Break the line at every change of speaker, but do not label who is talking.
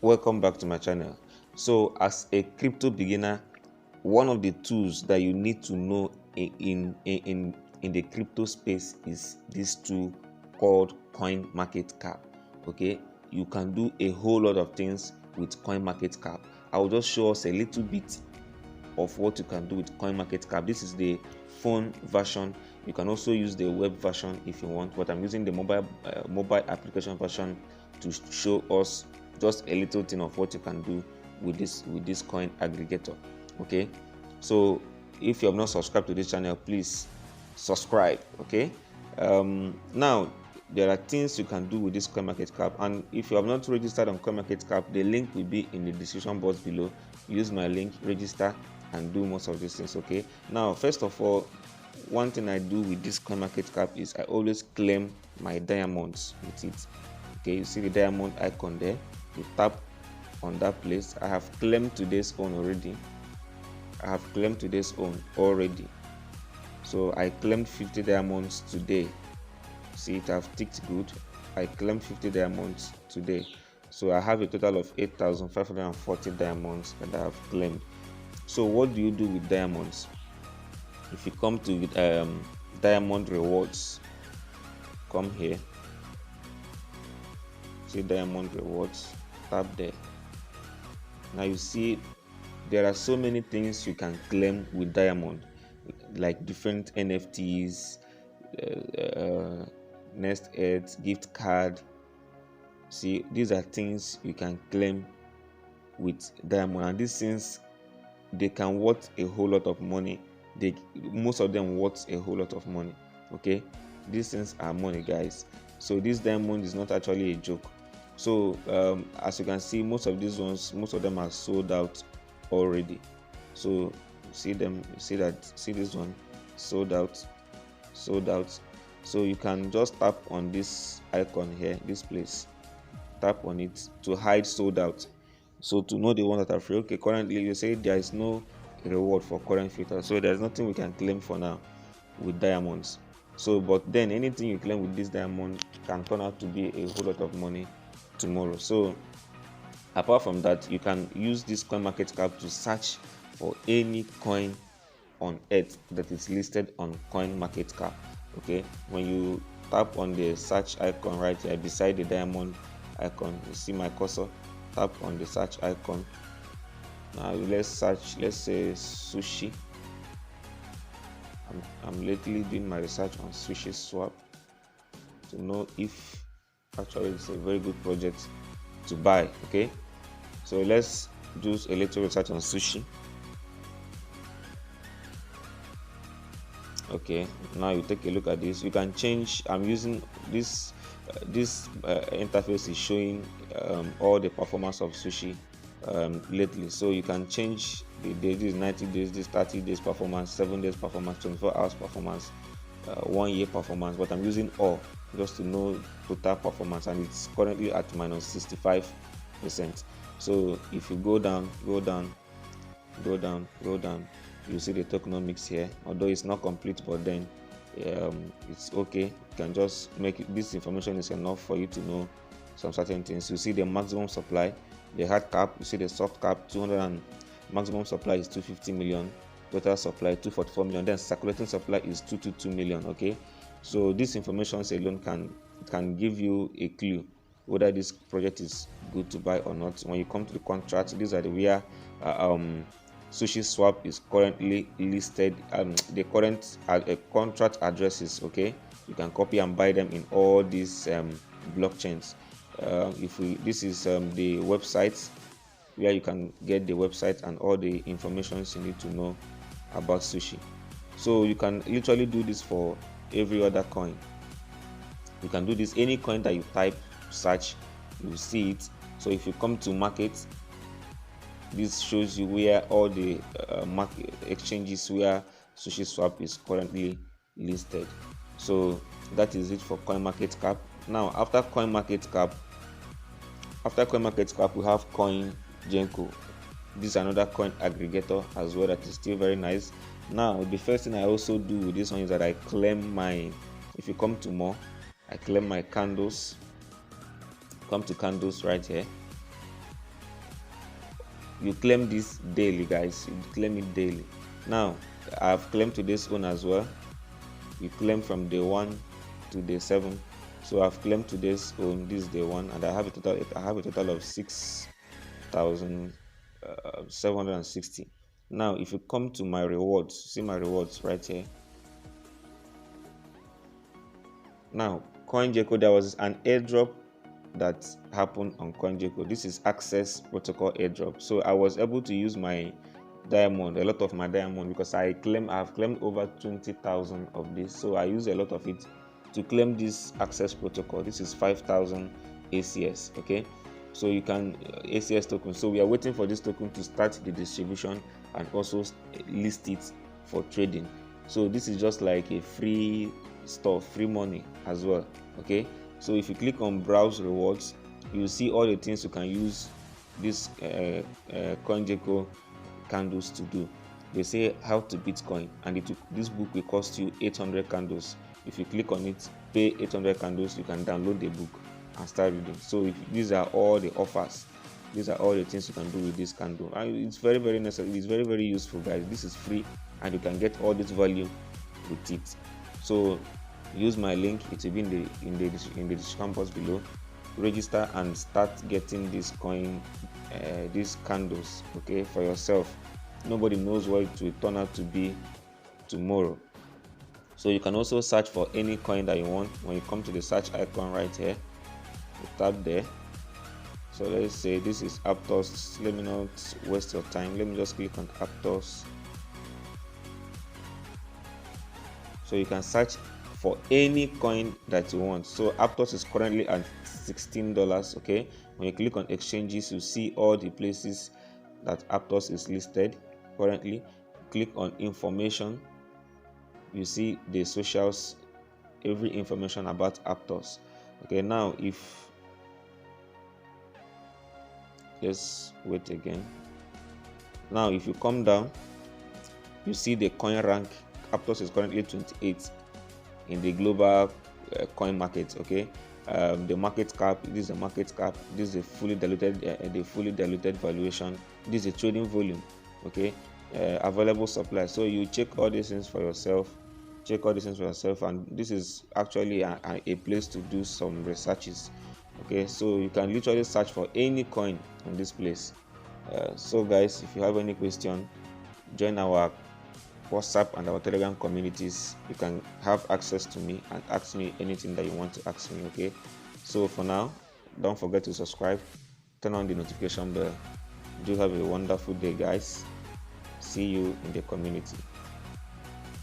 Welcome back to my channel. So as a crypto beginner, one of the tools that you need to know in the crypto space is this tool called CoinMarketCap. Okay, you can do a whole lot of things with CoinMarketCap. I will just show us a little bit of what you can do with CoinMarketCap. This is the phone version. You can also use the web version if you want, but I'm using the mobile application version to show us just a little thing of what you can do with this coin aggregator. Okay, so if you have not subscribed to this channel, please subscribe. Okay, now there are things you can do with this CoinMarketCap, and if you have not registered on CoinMarketCap, the link will be in the description box below. Use my link, register, and do most of these things. Okay, now first of all, one thing I do with this CoinMarketCap is I always claim my diamonds with it. Okay, you see the diamond icon there, you tap on that place. I have claimed today's own already. So I claimed 50 diamonds today. See, it have ticked good. I claimed 50 diamonds today. So I have a total of 8,540 diamonds that I have claimed. So what do you do with diamonds? If you come to diamond rewards, come here, see diamond rewards, tap there. Now you see there are so many things you can claim with diamond, like different NFTs, Nest Eggs, gift card. See, these are things you can claim with diamond, and these things, they can worth a whole lot of money. Most of them worth a whole lot of money. Okay, these things are money, guys. So this diamond is not actually a joke. So as you can see, most of them are sold out already. So see this one sold out. So you can just tap on this icon here, this place, tap on it to hide sold out. So to know the one that are free. Okay, currently you say there is no reward for current filter, so there's nothing we can claim for now with diamonds. So but then anything you claim with this diamond can turn out to be a whole lot of money tomorrow. So apart from that, you can use this CoinMarketCap to search for any coin on earth that is listed on CoinMarketCap. Okay, when you tap on the search icon right here beside the diamond icon, you see my cursor, tap on the search icon. Now let's search, let's say sushi. I'm lately doing my research on SushiSwap to know if actually it's a very good project to buy. Okay, so let's do a little research on sushi. Okay, now you take a look at this. You can change. I'm using this interface is showing all the performance of sushi lately. So you can change the days. This is 90 days, this 30 days performance, 7 days performance, 24 hours performance, 1 year performance. But I'm using all just to know total performance, and it's currently at minus 65%. So if you go down, you see the tokenomics here. Although it's not complete, but then it's okay. You can just make it. This information is enough for you to know some certain things. You see the maximum supply, the hard cap. You see the soft cap, 200, and maximum supply is 250 million. Total supply 244 million. Then circulating supply is 222 million. Okay, so this information alone can give you a clue whether this project is good to buy or not. When you come to the contract, these are the where SushiSwap is currently listed. The current contract addresses. Okay, you can copy and buy them in all these blockchains. This is the website where you can get the website and all the information you need to know about sushi. So you can literally do this for every other coin. You can do this any coin that you type, search, you see it. So if you come to market, this shows you where all the market exchanges where SushiSwap is currently listed. So that is it for CoinMarketCap. Now after CoinMarketCap, we have CoinGecko. This is another coin aggregator as well that is still very nice. Now the first thing I also do with this one is that I claim my, if you come to more, I claim my candles. Come to candles right here. you claim this daily, guys. You claim it daily. Now I've claimed to this one as well. You claim from day 1 to day 7. So I've claimed to this on this day 1, and I have a total of 6,760. Now if you come to my rewards, see my rewards right here. Now CoinGecko, there was an airdrop that happened on CoinGecko. This is Access Protocol airdrop. So I was able to use my diamond, a lot of my diamond, because I have claimed over 20,000 of this. So I use a lot of it to claim this Access Protocol. This is 5,000 ACS. Okay, so you can ACS token. So we are waiting for this token to start the distribution and also list it for trading. So this is just like a free stuff, free money as well. Okay, so if you click on browse rewards, you will see all the things you can use this CoinGecko candles to do. They say how to Bitcoin, and this book will cost you 800 candles. If you click on it, pay 800 candles, you can download the book and start reading. So these are all the offers. These are all the things you can do with this candle, and it's very, very necessary. It's very, very useful, guys. This is free, and you can get all this value with it. So use my link. It will be in the description box below. Register and start getting this coin, these candles, okay, for yourself. Nobody knows what it will turn out to be tomorrow. So you can also search for any coin that you want. When you come to the search icon right here, you tap there. So let's say this is Aptos. Let me not waste your time. Let me just click on Aptos. So you can search for any coin that you want. So Aptos is currently at $16. Okay, when you click on exchanges, you see all the places that Aptos is listed currently. Click on information, you see the socials, every information about Aptos. Okay, now let's wait again. Now if you come down, you see the coin rank. Aptos is currently 28 in the global coin market. Okay, the market cap, this is the market cap, this is a fully diluted valuation, this is a trading volume. Okay, available supply. So you check all these things for yourself, and this is actually a place to do some researches. Okay, so you can literally search for any coin on this place. So guys, if you have any question, join our WhatsApp and our Telegram communities. You can have access to me and ask me anything that you want to ask me. Okay, so for now, don't forget to subscribe, turn on the notification bell. Do have a wonderful day, guys. See you in the community.